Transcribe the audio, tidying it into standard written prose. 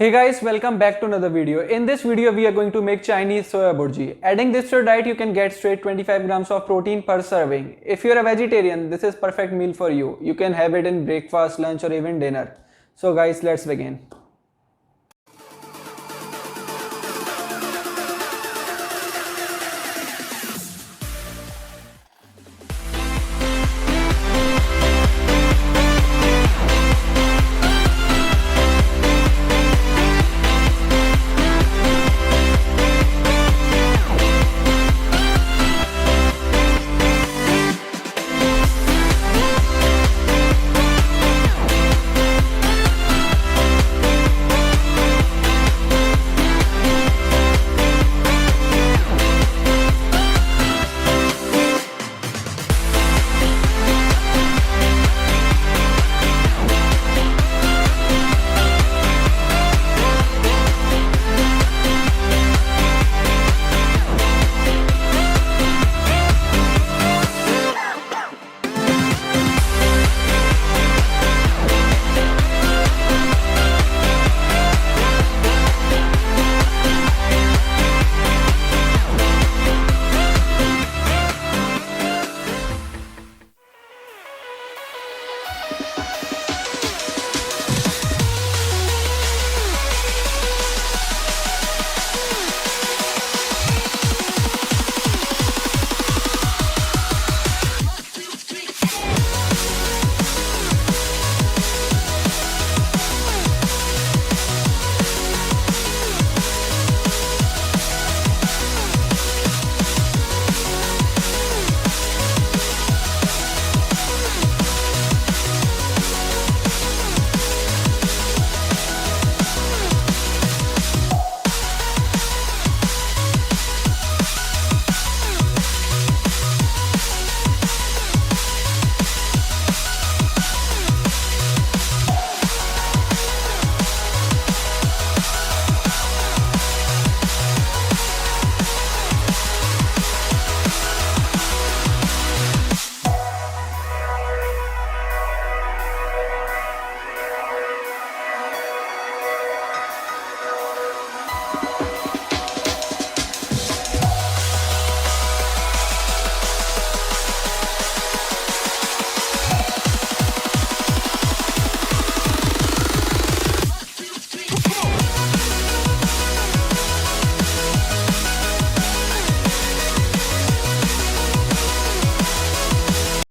Hey guys, welcome back to another video. In this video, we are going to make Chinese soya bhurji. Adding this to your diet, you can get straight 25 grams of protein per serving. If you're a vegetarian, this is perfect meal for you. You can have it in breakfast, lunch or even dinner. So guys, let's begin.